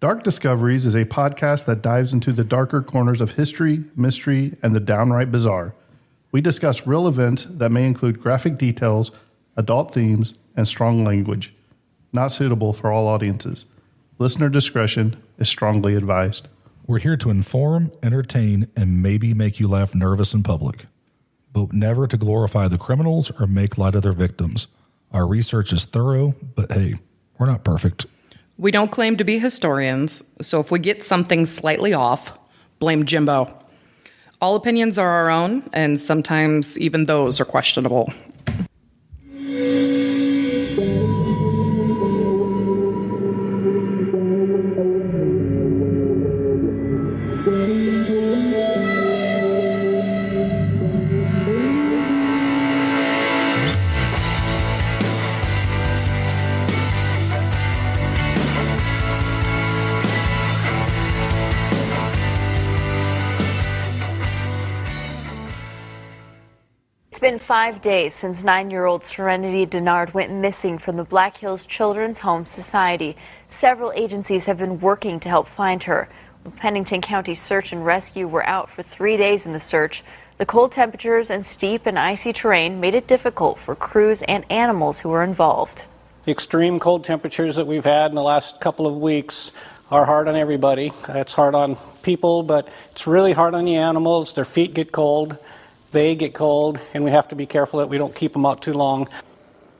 Dark Discoveries is a podcast that dives into the darker corners of history, mystery, and the downright bizarre. We discuss real events that may include graphic details, adult themes, and strong language. Not suitable for all audiences. Listener discretion is strongly advised. We're here to inform, entertain, and maybe make you laugh nervous in public, but never to glorify the criminals or make light of their victims. Our research is thorough, but hey, we're not perfect. We don't claim to be historians, so if we get something slightly off, blame Jimbo. All opinions are our own, and sometimes even those are questionable. It's been 5 days since 9-year-old Serenity Dennard went missing from the Black Hills Children's Home Society. Several agencies have been working to help find her. Pennington County Search and Rescue were out for 3 days in the search. The cold temperatures and steep and icy terrain made it difficult for crews and animals who were involved. The extreme cold temperatures that we've had in the last couple of weeks are hard on everybody. It's hard on people, but it's really hard on the animals. Their feet get cold. They get cold, and we have to be careful that we don't keep them out too long.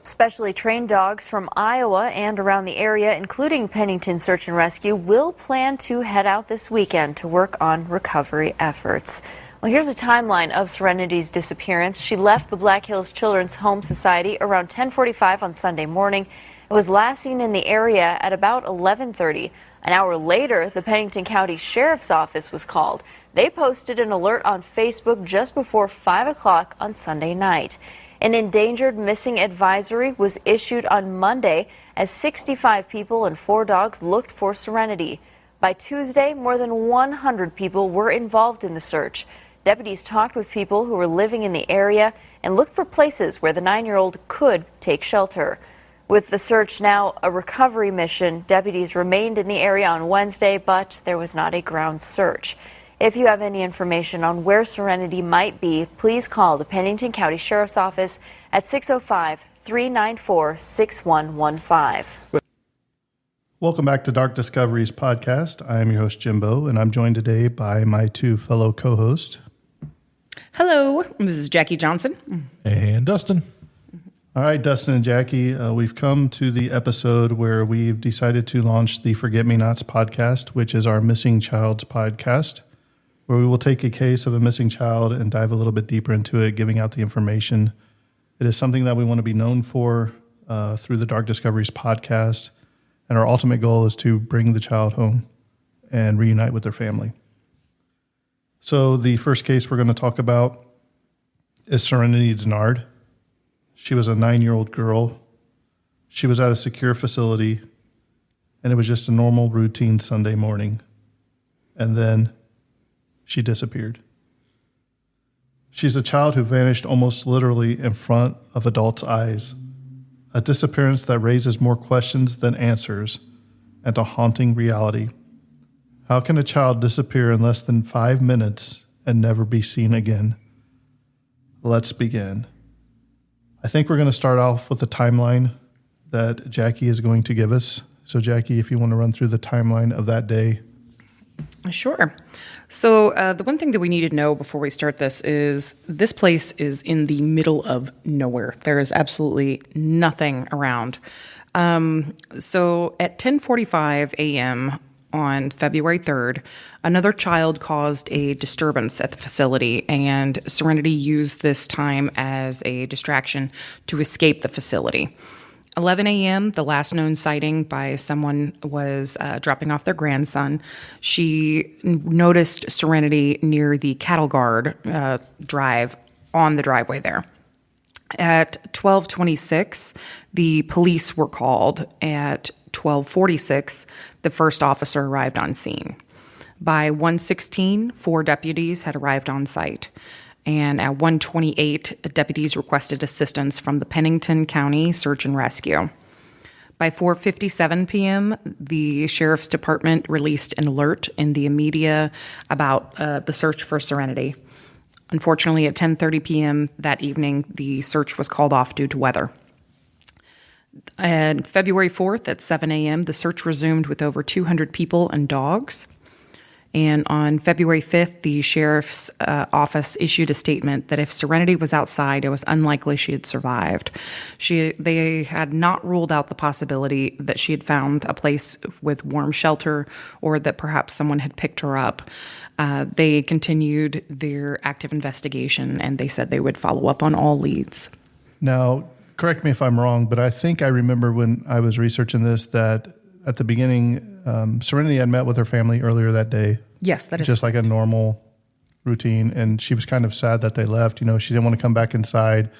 Specially trained dogs from Iowa and around the area, including Pennington Search and Rescue, will plan to head out this weekend to work on recovery efforts. Well, here's a timeline of Serenity's disappearance. She left the Black Hills Children's Home Society around 10:45 on Sunday morning and was last seen in the area at about 11:30. An hour later, the Pennington County Sheriff's Office was called. They posted an alert on Facebook just before 5 o'clock on Sunday night. An endangered missing advisory was issued on Monday as 65 people and 4 dogs looked for Serenity. By Tuesday, more than 100 people were involved in the search. Deputies talked with people who were living in the area and looked for places where the 9-year-old could take shelter. With the search now a recovery mission, deputies remained in the area on Wednesday, but there was not a ground search. If you have any information on where Serenity might be, please call the Pennington County Sheriff's Office at 605-394-6115. Welcome back to Dark Discoveries podcast. I am your host, Jimbo, and I'm joined today by my 2 fellow co-hosts. Hello, this is Jackie Johnson. And Dustin. All right, Dustin and Jackie, we've come to the episode where we've decided to launch the Forget-Me-Nots podcast, which is our Missing Child's podcast, where we will take a case of a missing child and dive a little bit deeper into it, giving out the information. It is something that we want to be known for through the Dark Discoveries podcast, and our ultimate goal is to bring the child home and reunite with their family. So the first case we're going to talk about is Serenity Dennard. She was a 9-year-old girl. She was at a secure facility, and it was just a normal routine Sunday morning. And then she disappeared. She's a child who vanished almost literally in front of adults' eyes. A disappearance that raises more questions than answers, and a haunting reality. How can a child disappear in less than 5 minutes and never be seen again? Let's begin. I think we're going to start off with the timeline that Jackie is going to give us. So Jackie, if you want to run through the timeline of that day. Sure. So the one thing that we need to know before we start this is this place is in the middle of nowhere. There is absolutely nothing around. So at 10:45 a.m. on February 3rd, another child caused a disturbance at the facility, and Serenity used this time as a distraction to escape the facility. 11 a.m., the last known sighting by someone was dropping off their grandson. She noticed Serenity near the cattle guard drive on the driveway there. At 12:26, the police were called. At 12:46, the first officer arrived on scene. By 1:16, 4 deputies had arrived on site. And at 1:28, deputies requested assistance from the Pennington County Search and Rescue. By 4:57 p.m., the sheriff's department released an alert in the media about the search for Serenity. Unfortunately, at 10:30 p.m. that evening, the search was called off due to weather. And February 4th at 7 a.m., the search resumed with over 200 people and dogs. And on February 5th, the sheriff's office issued a statement that if Serenity was outside, it was unlikely she had survived. They had not ruled out the possibility that she had found a place with warm shelter or that perhaps someone had picked her up. They continued their active investigation, and they said they would follow up on all leads. Now, correct me if I'm wrong, but I think I remember when I was researching this that at the beginning, Serenity had met with her family earlier that day. Yes, that is just like a normal routine, and she was kind of sad that they left. You know, she didn't want to come back inside.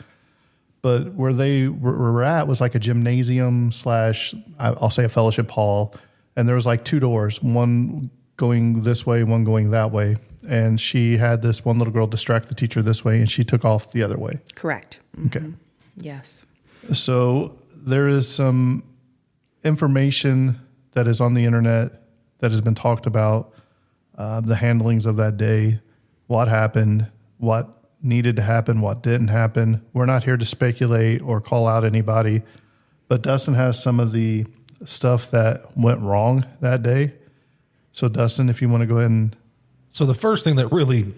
But where they were at was like a gymnasium / I'll say a fellowship hall, and there was like two doors, one going this way, one going that way. And she had this one little girl distract the teacher this way, and she took off the other way. correct. Okay. Yes. So there is some information that is on the internet that has been talked about, the handlings of that day, what happened, what needed to happen, what didn't happen. We're not here to speculate or call out anybody, but Dustin has some of the stuff that went wrong that day. So Dustin, if you want to go ahead and... So the first thing that really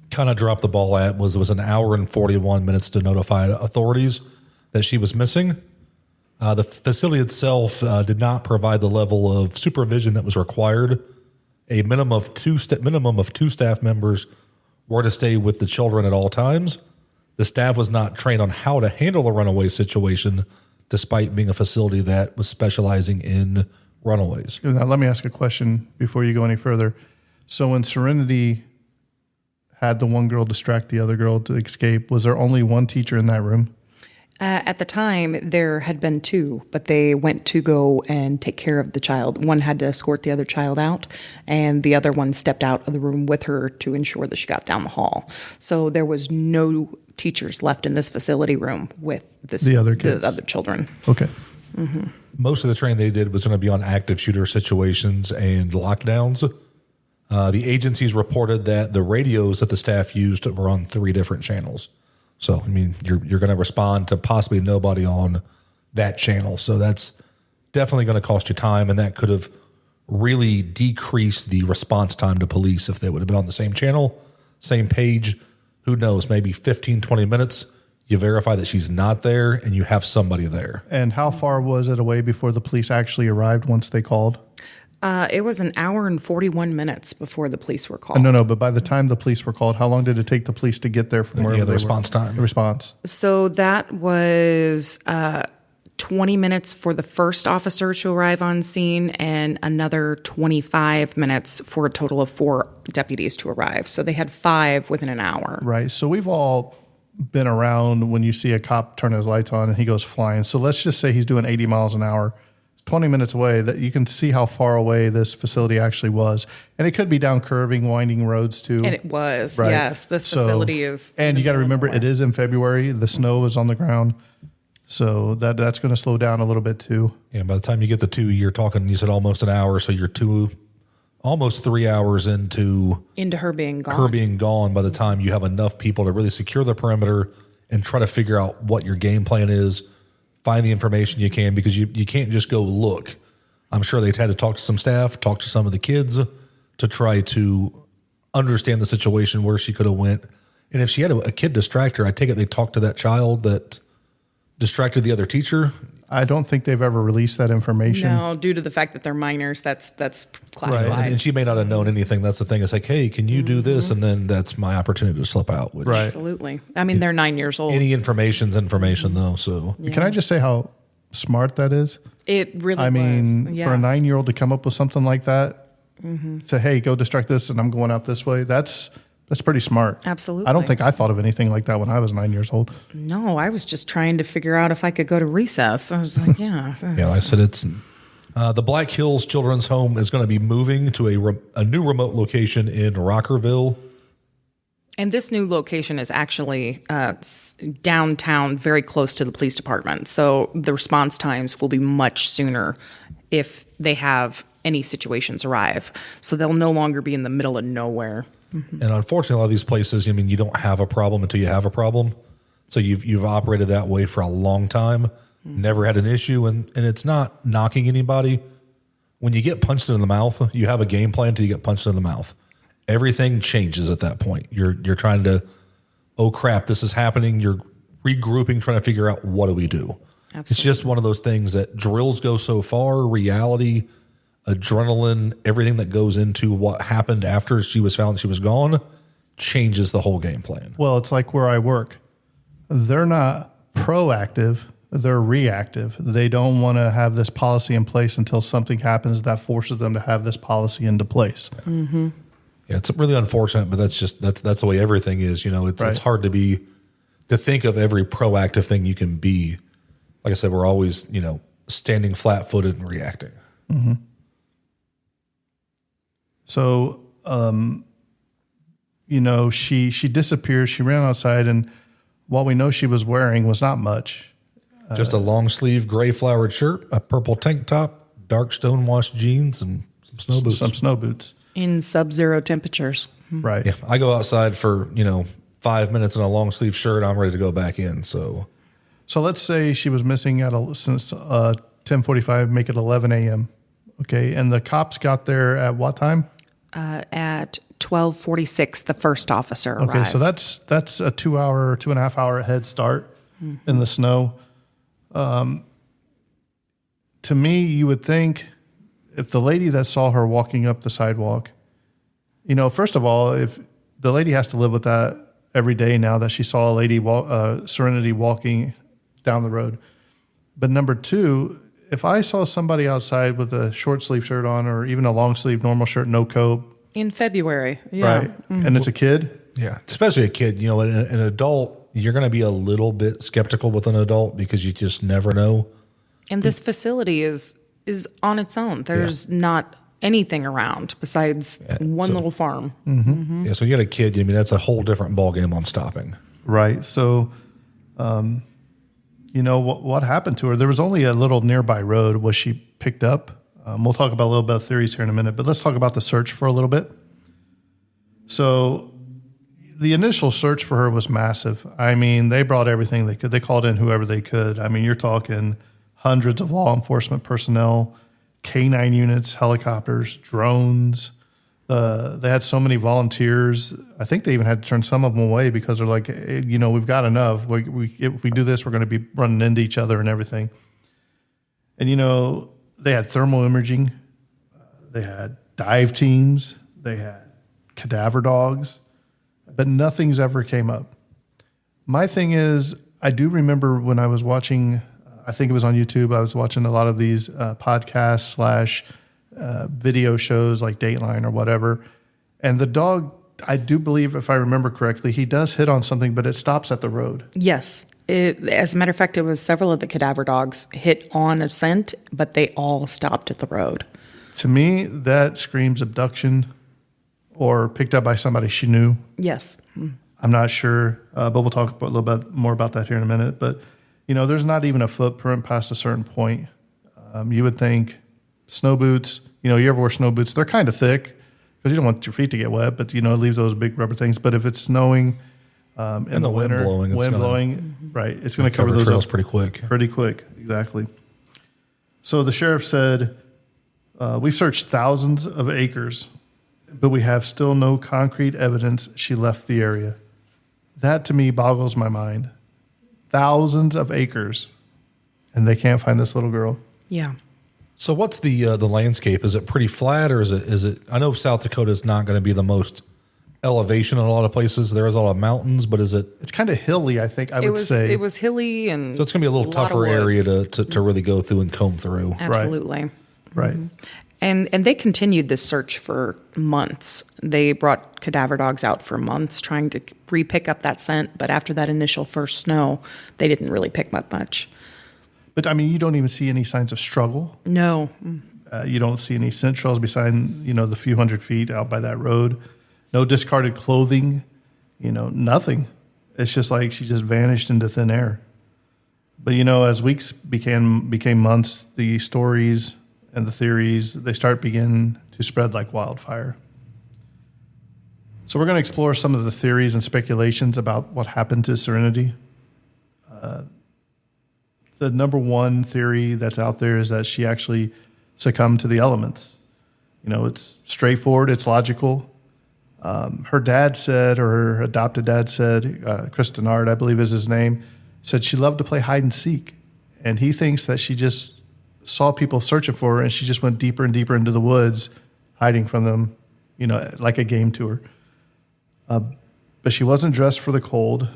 kind of dropped the ball at was it was an hour and 41 minutes to notify authorities that she was missing. The facility itself did not provide the level of supervision that was required. A minimum of two staff members were to stay with the children at all times. The staff was not trained on how to handle a runaway situation, despite being a facility that was specializing in runaways. Now, let me ask a question before you go any further. So when Serenity had the one girl distract the other girl to escape, was there only one teacher in that room? At the time, there had been two, but they went to go and take care of the child. One had to escort the other child out, and the other one stepped out of the room with her to ensure that she got down the hall. So there was no teachers left in this facility room with The other kids. the other children. Okay. Most of the training they did was going to be on active shooter situations and lockdowns. The agencies reported that the radios that the staff used were on 3 different channels. So, I mean, you're going to respond to possibly nobody on that channel. So that's definitely going to cost you time, and that could have really decreased the response time to police if they would have been on the same channel, same page. Who knows, maybe 15, 20 minutes, you verify that she's not there, and you have somebody there. And how far was it away before the police actually arrived once they called? It was an hour and 41 minutes before the police were called. No, but by the time the police were called, how long did it take the police to get there from where The response time. The response. So that was 20 minutes for the first officer to arrive on scene and another 25 minutes for a total of 4 deputies to arrive. So they had 5 within an hour. Right. So we've all been around when you see a cop turn his lights on and he goes flying. So let's just say he's doing 80 miles an hour. 20 minutes away, that you can see how far away this facility actually was. And it could be down curving, winding roads too. And it was, Right. yes. This facility is. And you got to remember, it is in February. The snow is on the ground. So that's going to slow down a little bit too. And by the time you get the 2, you're talking, you said almost an hour. So you're almost 3 hours into her being gone. By the time you have enough people to really secure the perimeter and try to figure out what your game plan is. Find the information you can, because you can't just go look. I'm sure they'd had to talk to some staff, talk to some of the kids to try to understand the situation where she could have went. And if she had a kid distract her, I take it they talked to that child that distracted the other teacher. I don't think they've ever released that information. No, due to the fact that they're minors, that's classified. Right. And she may not have known anything. That's the thing. It's like, hey, can you do this? And then that's my opportunity to slip out. Which Right. Absolutely. I mean, they're 9 years old. Any information's information, though. So Can I just say how smart that is? It really I mean, was. for a 9-year-old to come up with something like that, say, hey, go distract this and I'm going out this way, that's pretty smart. Absolutely. I don't think I thought of anything like that when I was 9 years old. No, I was just trying to figure out if I could go to recess. I was like, yeah. yeah, I said it's the Black Hills Children's Home is going to be moving to a new remote location in Rockerville. And this new location is actually downtown, very close to the police department. So the response times will be much sooner if they have any situations arrive. So they'll no longer be in the middle of nowhere. And unfortunately, a lot of these places, I mean, you don't have a problem until you have a problem. So you've operated that way for a long time, never had an issue, and it's not knocking anybody. When you get punched in the mouth, you have a game plan until you get punched in the mouth. Everything changes at that point. You're trying to, oh crap, this is happening. You're regrouping, trying to figure out what do we do. Absolutely. It's just one of those things that drills go so far, reality, adrenaline, everything that goes into what happened after she was found she was gone changes the whole game plan. Well, it's like where I work. They're not proactive, they're reactive. They don't want to have this policy in place until something happens that forces them to have this policy into place. Mm-hmm. Yeah, it's really unfortunate, but that's the way everything is. It's hard to think of every proactive thing you can be. Like I said, we're always, standing flat-footed and reacting. Mm-hmm. So, she disappeared. She ran outside, and what we know she was wearing was not much. Just a long sleeve gray flowered shirt, a purple tank top, dark stonewashed jeans, and some snow boots. In sub-zero temperatures. Right. Yeah, I go outside for 5 minutes in a long sleeve shirt. I'm ready to go back in. So let's say she was missing since 10:45, make it 11 a.m. Okay, and the cops got there at what time? At 12:46, the first officer arrived. Okay, so that's a 2.5 hour head start in the snow. To me, you would think if the lady that saw her walking up the sidewalk, first of all, if the lady has to live with that every day now that she saw a lady, Serenity, walking down the road. But number two, if I saw somebody outside with a short sleeve shirt on or even a long sleeve normal shirt, no coat. In February, yeah. Right, and it's a kid. Yeah, especially a kid. An adult, you're going to be a little bit skeptical with an adult because you just never know. And this facility is on its own. There's not anything around besides one little farm. Mm-hmm. Mm-hmm. Yeah, so you got a kid. That's a whole different ballgame on stopping. Right. So, what happened to her? There was only a little nearby road. Was she picked up? We'll talk about a little bit of theories here in a minute, but let's talk about the search for a little bit. So the initial search for her was massive. I mean, they brought everything they could. They called in whoever they could. I mean, you're talking hundreds of law enforcement personnel, K-9 units, helicopters, drones. They had so many volunteers. I think they even had to turn some of them away because they're like, we've got enough. If we do this, we're going to be running into each other and everything. And, they had thermal imaging. They had dive teams. They had cadaver dogs. But nothing's ever came up. My thing is, I do remember when I was watching, I think it was on YouTube, I was watching a lot of these podcasts / video shows like Dateline or whatever. And the dog, I do believe, if I remember correctly, he does hit on something, but it stops at the road. Yes. As a matter of fact, it was several of the cadaver dogs hit on a scent, but they all stopped at the road. To me, that screams abduction or picked up by somebody she knew. Yes. I'm not sure, but we'll talk a little bit more about that here in a minute. But, there's not even a footprint past a certain point. You would think snow boots, you ever wear snow boots, they're kind of thick because you don't want your feet to get wet, but, it leaves those big rubber things. But if it's snowing in the winter, wind blowing, right, it's going to cover those trails up pretty quick. Pretty quick, exactly. So the sheriff said, we've searched thousands of acres, but we have still no concrete evidence she left the area. That to me boggles my mind. Thousands of acres, and they can't find this little girl. Yeah. So what's the landscape? Is it pretty flat, or is it? I know South Dakota is not going to be the most elevation in a lot of places. There is a lot of mountains, but is it? It's kind of hilly, I think. I would say it was hilly, and so it's going to be a little tougher area to really go through and comb through. Absolutely. Right. Mm-hmm. And they continued this search for months. They brought cadaver dogs out for months trying to re-pick up that scent. But after that initial first snow, they didn't really pick up much. But, I mean, you don't even see any signs of struggle. No. You don't see any scent trails beside, the few hundred feet out by that road. No discarded clothing. Nothing. It's just like she just vanished into thin air. But, as weeks became months, the stories and the theories, they begin to spread like wildfire. So we're going to explore some of the theories and speculations about what happened to Serenity. The number one theory that's out there is that she actually succumbed to the elements. It's straightforward, it's logical. Her dad said, or her adopted dad said, Chris Dennard, I believe is his name, said she loved to play hide and seek. And he thinks that she just saw people searching for her and she just went deeper and deeper into the woods, hiding from them, like a game to her. But she wasn't dressed for the cold.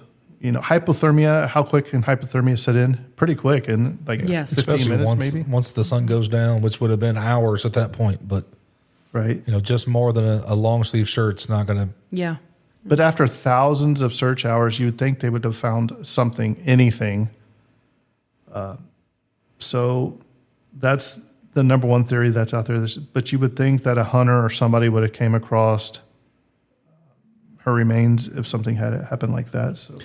Hypothermia, how quick can hypothermia set in? Pretty quick, and like Yes. 15 Especially minutes maybe. once the sun goes down, which would have been hours at that point. But, Right. just more than a long sleeve shirt's not going to. Yeah. But after thousands of search hours, you would think they would have found something, anything. So that's the number one theory that's out there. But you would think that a hunter or somebody would have came across her remains if something had happened like that. So,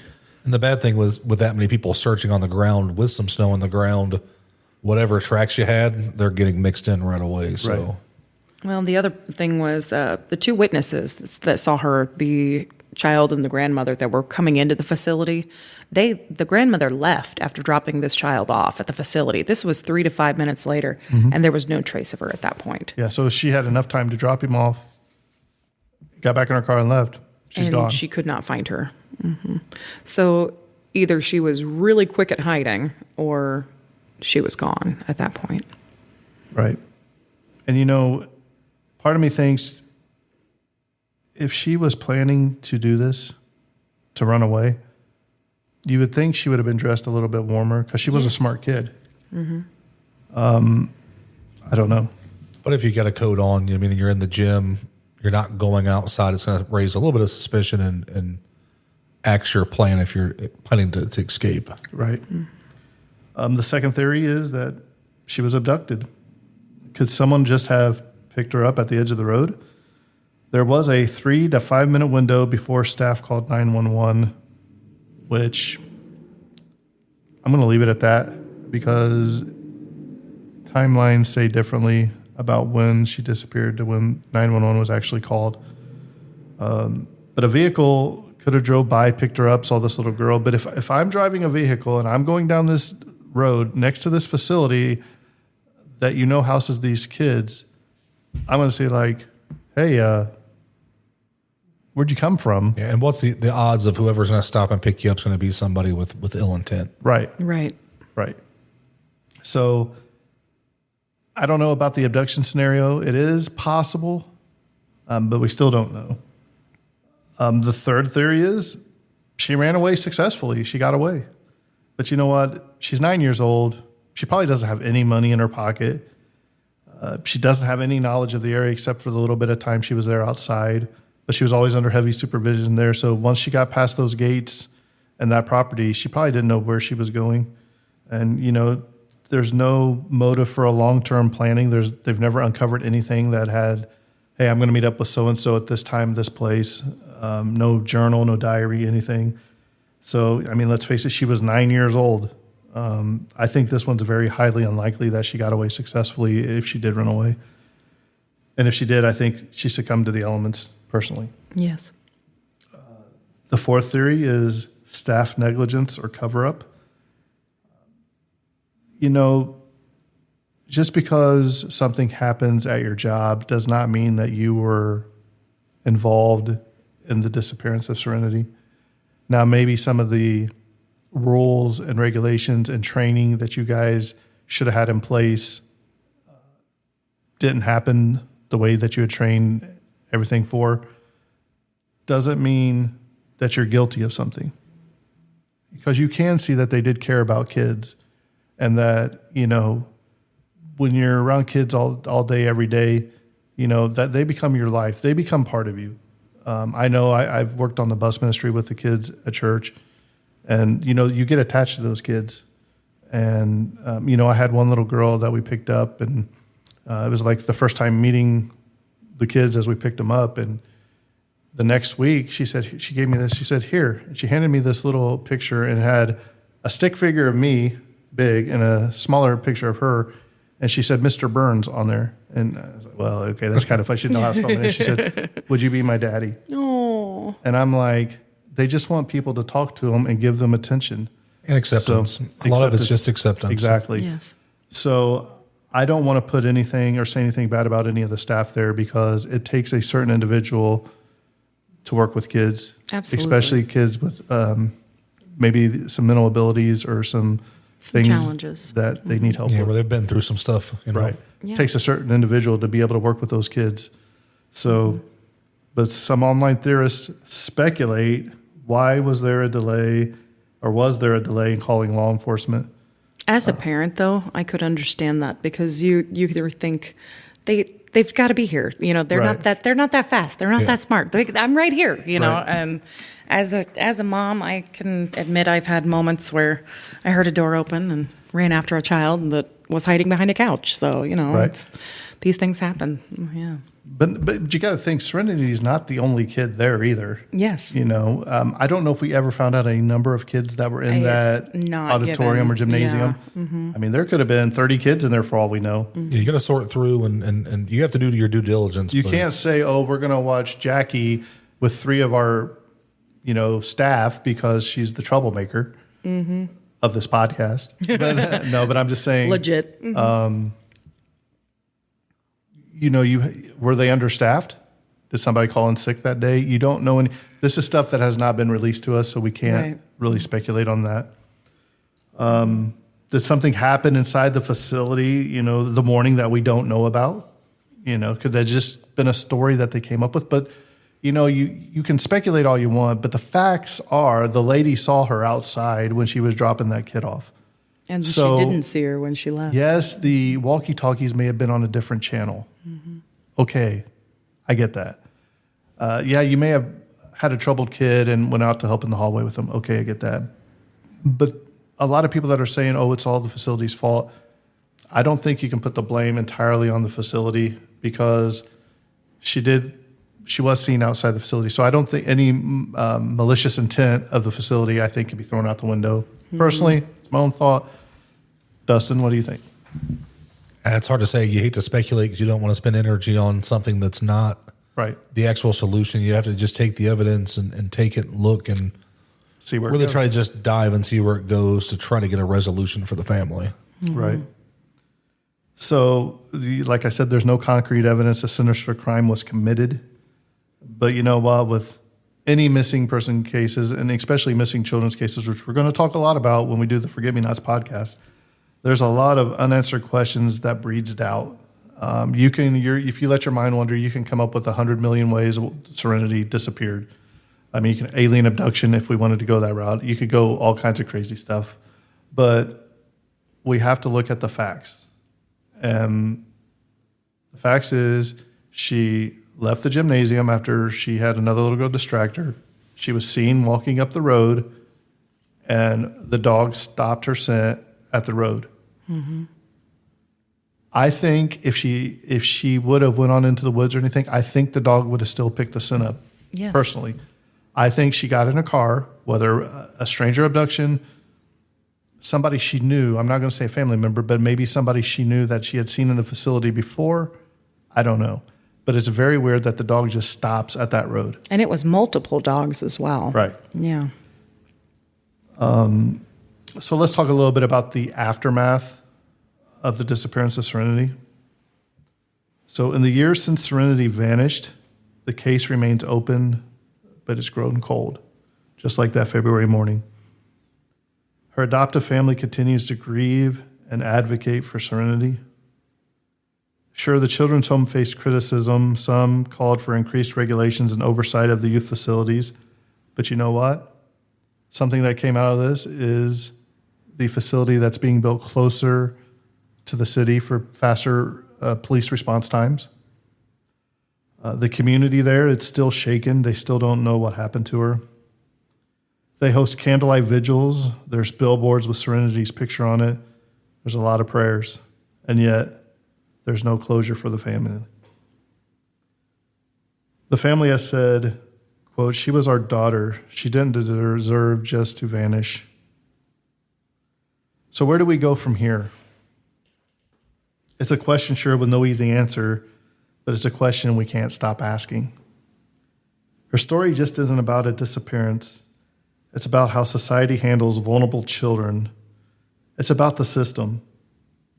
And the bad thing was with that many people searching on the ground with some snow on the ground, whatever tracks you had, they're getting mixed in right away. So. Right. Well, the other thing was the two witnesses that saw her, the child and the grandmother that were coming into the facility. The grandmother left after dropping this child off at the facility. This was 3 to 5 minutes later, and there was no trace of her at that point. yeah, so she had enough time to drop him off, got back in her car and left. She's and gone. she could not find her. So either she was really quick at hiding or she was gone at that point. Right. And part of me thinks if she was planning to do this, to run away, you would think she would have been dressed a little bit warmer because she was a smart kid. I don't know. But if you got a coat on, you're in the gym, you're not going outside, it's going to raise a little bit of suspicion and axe your plan if you're planning to escape. Right. The second theory is that she was abducted. Could someone just have picked her up at the edge of the road? There was a 3 to 5 minute window before staff called 911, which I'm going to leave it at that because timelines say differently about when she disappeared to when 911 was actually called. But a vehicle could have drove by, picked her up, saw this little girl. But if I'm driving a vehicle and I'm going down this road next to this facility that houses these kids, I'm going to say like, hey, where'd you come from? Yeah, and what's the odds of whoever's going to stop and pick you up is going to be somebody with ill intent? Right. Right. Right. So I don't know about the abduction scenario. It is possible, but we still don't know. The third theory is she ran away successfully. She got away. But you know what? She's 9 years old. She probably doesn't have any money in her pocket. She doesn't have any knowledge of the area except for the little bit of time she was there outside. But she was always under heavy supervision there. So once she got past those gates and that property, she probably didn't know where she was going. And, there's no motive for a long-term planning. They've never uncovered anything that had, hey, I'm going to meet up with so-and-so at this time, this place. No journal, no diary, anything. So, let's face it, she was 9 years old. I think this one's very highly unlikely that she got away successfully if she did run away. And if she did, I think she succumbed to the elements personally. Yes. The fourth theory is staff negligence or cover-up. Just because something happens at your job does not mean that you were involved in the disappearance of Serenity. Now, maybe some of the rules and regulations and training that you guys should have had in place didn't happen the way that you had trained everything for. Doesn't mean that you're guilty of something. Because you can see that they did care about kids and that, when you're around kids all day, every day, that they become your life. They become part of you. I know I've worked on the bus ministry with the kids at church, and, you get attached to those kids. And, I had one little girl that we picked up, and it was like the first time meeting the kids as we picked them up. And, The next week, she gave me this. She said, here. And she handed me this little picture and it had a stick figure of me, big, and a smaller picture of her. And she said, Mr. Burns on there. And I was like, well, okay, that's kind of funny. She didn't know how to spell my name. She said, would you be my daddy? Oh. And I'm like, they just want people to talk to them and give them attention. And acceptance. A lot of it's just acceptance. Exactly. Yes. So I don't want to put anything or say anything bad about any of the staff there because it takes a certain individual to work with kids. Absolutely. Especially kids with maybe some mental abilities or some things challenges that they need help Yeah, with. where they've been through some stuff. You know? Right. Yeah. It takes a certain individual to be able to work with those kids. So, but some online theorists speculate, why was there a delay or was there a delay in calling law enforcement? As a parent, though, I could understand that because you either think they've got to be here. You know, they're Right. not that fast. They're not Yeah. that smart. I'm right here. You know, Right. and as a mom, I can admit I've had moments where I heard a door open and ran after a child that was hiding behind a couch. So you know, Right. these things happen. Yeah. But you got to think Serenity is not the only kid there either. Yes. You know, I don't know if we ever found out a number of kids that were in It's that not auditorium given. or gymnasium. Yeah. I mean, there could have been 30 kids in there for all we know. Yeah, you got to sort through and you have to do your due diligence. You but can't say, oh, we're going to watch Jackie with 3 of our, staff because she's the troublemaker of this podcast. But, no, but I'm just saying. Legit. Were they understaffed? Did somebody call in sick that day? You don't know any. This is stuff that has not been released to us, so we can't Right. really speculate on that. Did something happen inside the facility, the morning that we don't know about? Could that just been a story that they came up with? But, you can speculate all you want, but the facts are the lady saw her outside when she was dropping that kid off. And So- she didn't see her when she left. Yes, the walkie-talkies may have been on a different channel. Okay, I get that. You may have had a troubled kid and went out to help in the hallway with them. Okay, I get that. But a lot of people that are saying, oh, it's all the facility's fault, I don't think you can put the blame entirely on the facility because she was seen outside the facility. So I don't think any malicious intent of the facility, I think, can be thrown out the window. Personally, it's my own thought. Dustin, what do you think? It's hard to say. You hate to speculate because you don't want to spend energy on something that's not Right. the actual solution. You have to just take the evidence and take it and look and See where it really goes. try to just dive and see where it goes to try to get a resolution for the family. Right. So, like I said, there's no concrete evidence a sinister crime was committed. But you know what? With any missing person cases, and especially missing children's cases, which we're going to talk a lot about when we do the Forget Me Nots podcast, there's a lot of unanswered questions that breeds doubt. If you let your mind wander, you can come up with 100 million ways Serenity disappeared. I mean, you can alien abduction if we wanted to go that route. You could go all kinds of crazy stuff. But we have to look at the facts. And the facts is she left the gymnasium after she had another little girl distract her. She was seen walking up the road, and the dog stopped her scent at the road. I think if she would have went on into the woods or anything, I think the dog would have still picked the scent up. Yes. Personally, I think she got in a car, whether a stranger abduction, somebody she knew. I'm not going to say a family member, but maybe somebody she knew that she had seen in the facility before. I don't know, but it's very weird that the dog just stops at that road. And it was multiple dogs as well. Right. Yeah. So let's talk a little bit about the aftermath of the disappearance of Serenity. So in the years since Serenity vanished, the case remains open, but it's grown cold, just like that February morning. Her adoptive family continues to grieve and advocate for Serenity. Sure, the children's home faced criticism. Some called for increased regulations and oversight of the youth facilities. But you know what? Something that came out of this is the facility that's being built closer to the city for faster police response times. The community there, it's still shaken. They still don't know what happened to her. They host candlelight vigils. There's billboards with Serenity's picture on it. There's a lot of prayers. And yet, there's no closure for the family. The family has said Quote, "She was our daughter. She didn't deserve just to vanish." So where do we go from here? It's a question, sure, with no easy answer, but it's a question we can't stop asking. Her story just isn't about a disappearance. It's about how society handles vulnerable children. It's about the system.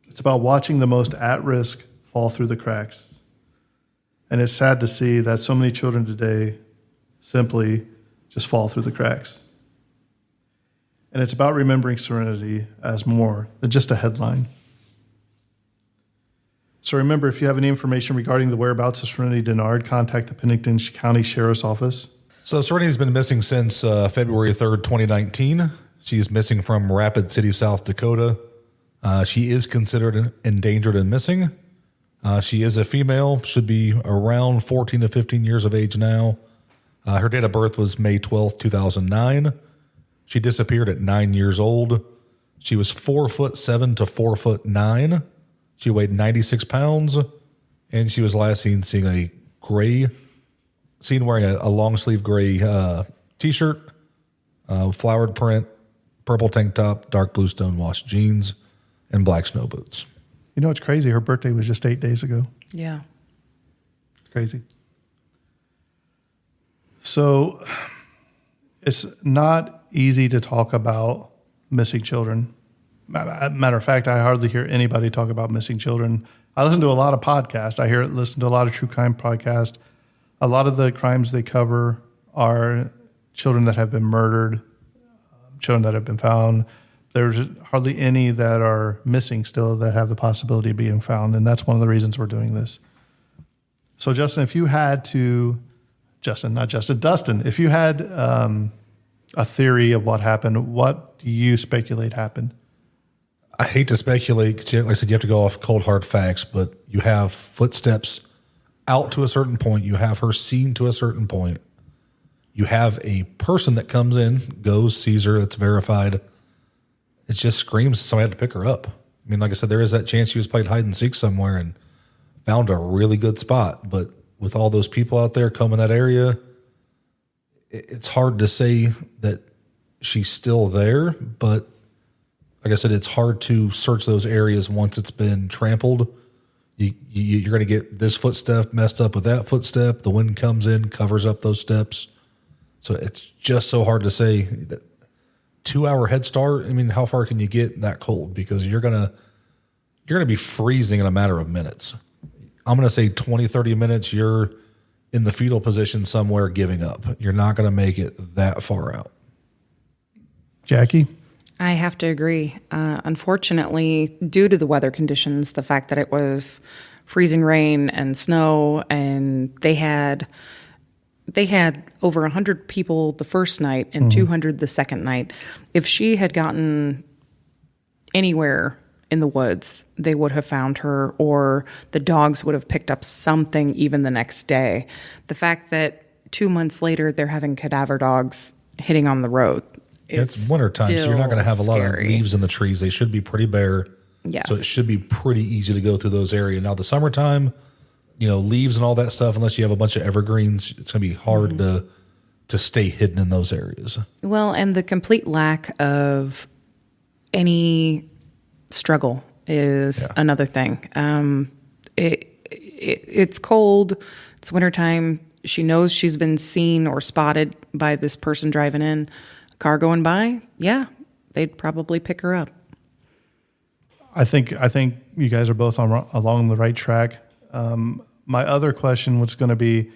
It's about watching the most at-risk fall through the cracks. And it's sad to see that so many children today simply just fall through the cracks. And it's about remembering Serenity as more than just a headline. So remember, if you have any information regarding the whereabouts of Serenity Dennard, contact the Pennington County Sheriff's Office. So Serenity's been missing since February 3rd, 2019. She's missing from Rapid City, South Dakota. She is considered endangered and missing. She is a female, should be around 14 to 15 years of age now. Her date of birth was May 12th, 2009. She disappeared at 9 years old. She was 4'7" to 4'9". She weighed 96 pounds, and she was last seen wearing a long sleeve gray t-shirt, flowered print, purple tank top, dark blue stonewashed jeans, and black snow boots. You know, it's crazy. Her birthday was just 8 days ago. Yeah. It's crazy. So it's not easy to talk about missing children. Matter of fact, I hardly hear anybody talk about missing children. I listen to a lot of podcasts. Listen to a lot of true crime podcasts. A lot of the crimes they cover are children that have been murdered, children that have been found. There's hardly any that are missing still that have the possibility of being found, and that's one of the reasons we're doing this. So, Justin, if you had to, Dustin, if you had a theory of what happened, what do you speculate happened? I hate to speculate because, like I said, you have to go off cold hard facts, but you have footsteps out to a certain point. You have her seen to a certain point. You have a person that comes in, goes, sees her, that's verified. It just screams somebody had to pick her up. I mean, like I said, there is that chance she was playing hide and seek somewhere and found a really good spot. But with all those people out there combing that area, it's hard to say that she's still there. But like I said, it's hard to search those areas once it's been trampled. You're going to get this footstep messed up with that footstep. The wind comes in, covers up those steps. So it's just so hard to say that 2-hour head start. I mean, how far can you get that cold? Because you're going to be freezing in a matter of minutes. I'm going to say 20, 30 minutes. You're in the fetal position somewhere giving up. You're not going to make it that far out. Jackie? I have to agree. Unfortunately, due to the weather conditions, the fact that it was freezing rain and snow, and they had over 100 people the first night and 200 the second night. If she had gotten anywhere in the woods, they would have found her, or the dogs would have picked up something even the next day. The fact that 2 months later they're having cadaver dogs hitting on the road. It's wintertime, so you're not going to have a lot of leaves in the trees. They should be pretty bare. Yes. So it should be pretty easy to go through those areas. Now, the summertime, leaves and all that stuff, unless you have a bunch of evergreens, it's going to be hard to stay hidden in those areas. Well, and the complete lack of any struggle is another thing. It's cold. It's wintertime. She knows she's been seen or spotted by this person driving in. A car going by, they'd probably pick her up. I think you guys are both along the right track. My other question was going to be,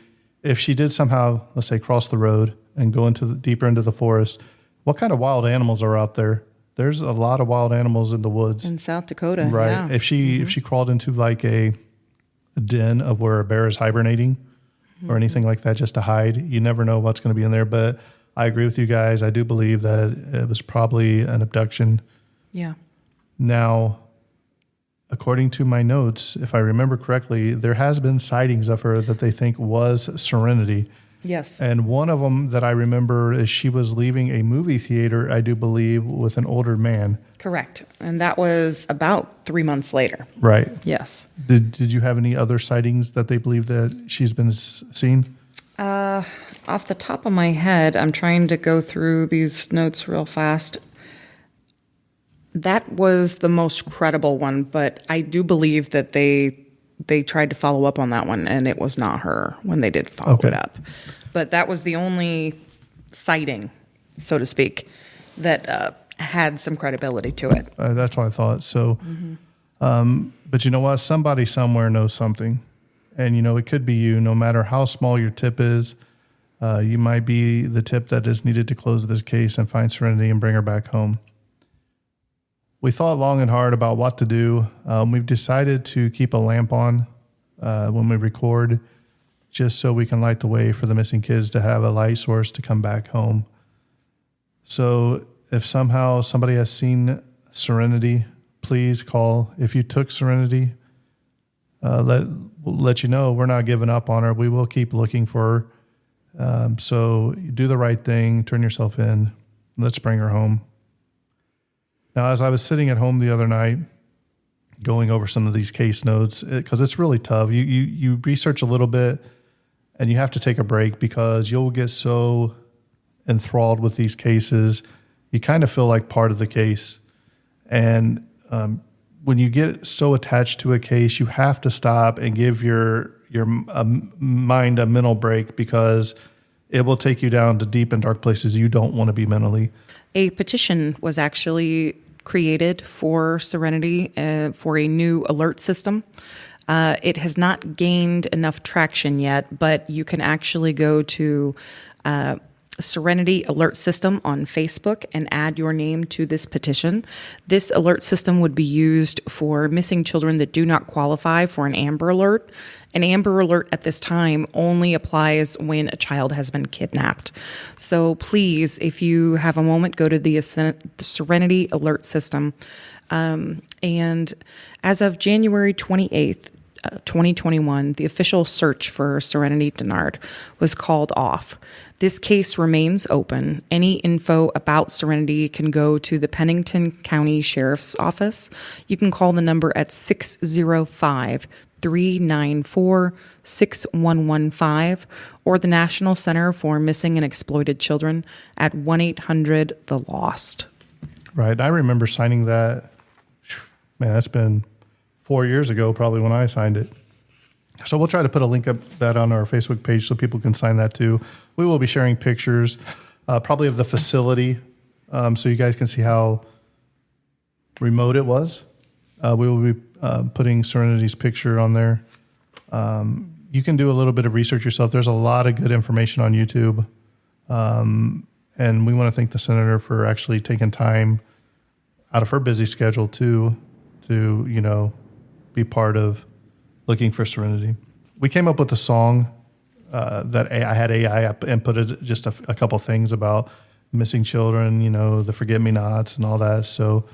if she did somehow, let's say, cross the road and go deeper into the forest, what kind of wild animals are out there? There's a lot of wild animals in the woods In South Dakota, right? yeah. If she crawled into like a den of where a bear is hibernating or anything like that, just to hide, you never know what's going to be in there. But I agree with you guys. I do believe that it was probably an abduction. Yeah. Now, according to my notes, if I remember correctly, there has been sightings of her that they think was Serenity. Yes. And one of them that I remember is she was leaving a movie theater, I do believe, with an older man. Correct. And that was about 3 months later. Right. Yes. Did you have any other sightings that they believe that she's been seen? Off the top of my head, I'm trying to go through these notes real fast. That was the most credible one, but I do believe that they tried to follow up on that one, and it was not her when they did follow it up. But that was the only sighting, so to speak, that had some credibility to it. That's what I thought. So, but you know what? Somebody somewhere knows something. And, it could be you, no matter how small your tip is. You might be the tip that is needed to close this case and find Serenity and bring her back home. We thought long and hard about what to do. We've decided to keep a lamp on when we record, just so we can light the way for the missing kids to have a light source to come back home. So if somehow somebody has seen Serenity, please call. If you took Serenity, we'll let you know we're not giving up on her. We will keep looking for her. So do the right thing, turn yourself in. Let's bring her home. Now, as I was sitting at home the other night, going over some of these case notes, because it's really tough. You research a little bit, and you have to take a break because you'll get so enthralled with these cases. You kind of feel like part of the case. And when you get so attached to a case, you have to stop and give your mind a mental break, because it will take you down to deep and dark places you don't want to be mentally. A petition was actually created for Serenity for a new alert system. It has not gained enough traction yet, but you can actually go to Serenity Alert System on Facebook and add your name to this petition. This alert system would be used for missing children that do not qualify for an Amber Alert. An Amber Alert at this time only applies when a child has been kidnapped. So please, if you have a moment, go to the Serenity Alert System. And as of January 28th, 2021, the official search for Serenity Dennard was called off. This case remains open. Any info about Serenity can go to the Pennington County Sheriff's Office. You can call the number at 605-394-6115 or the National Center for Missing and Exploited Children at 1-800-THE-LOST. Right. I remember signing that. Man, that's been 4 years ago, probably, when I signed it. So we'll try to put a link up that on our Facebook page so people can sign that too. We will be sharing pictures, probably of the facility, so you guys can see how remote it was. We will be putting Serenity's picture on there. You can do a little bit of research yourself. There's a lot of good information on YouTube. And we want to thank the senator for actually taking time out of her busy schedule to be part of looking for Serenity. We came up with a song that I had AI inputted just a couple things about missing children, the forget-me-nots and all that. So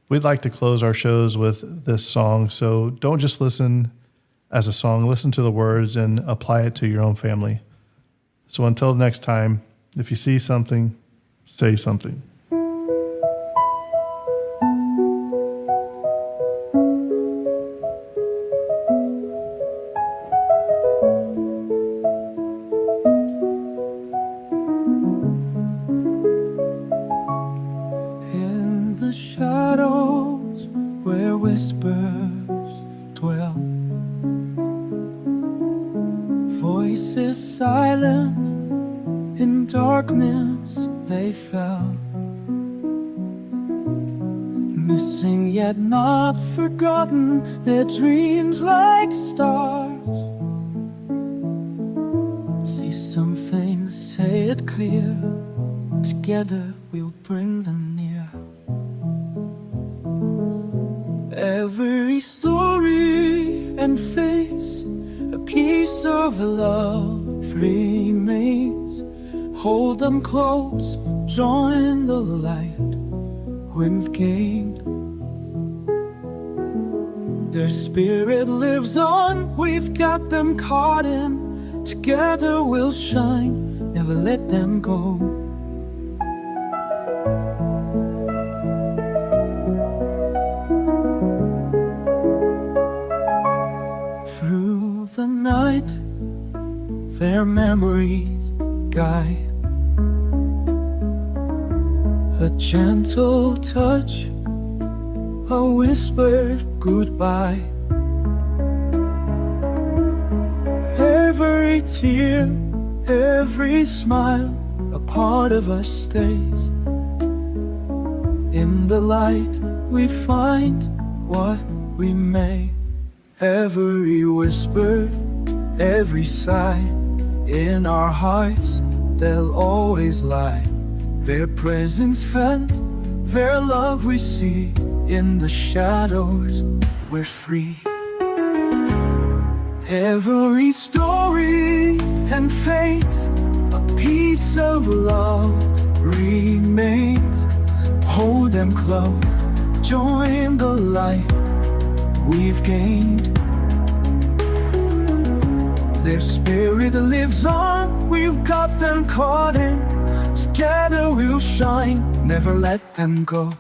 we'd like to close our shows with this song. So don't just listen as a song. Listen to the words and apply it to your own family. So until next time, if you see something, say something. Voices silent, in darkness they fell, missing yet not forgotten, their dreams like stars. See something, say it clear, together we'll bring them near. Every story and face, a piece of love remains. Hold them close, join the light we've gained. Their spirit lives on, we've got them caught in. Together we'll shine, never let them go. Through the night, their memories guide. A gentle touch, a whispered goodbye. Every tear, every smile, a part of us stays. In the light we find what we may. Every whisper, every sigh, in our hearts they'll always lie. Their presence felt, their love we see. In the shadows we're free. Every story and face, a piece of love remains. Hold them close, join the light we've gained. Their spirit lives on, we've got them caught in. Together we'll shine, never let them go.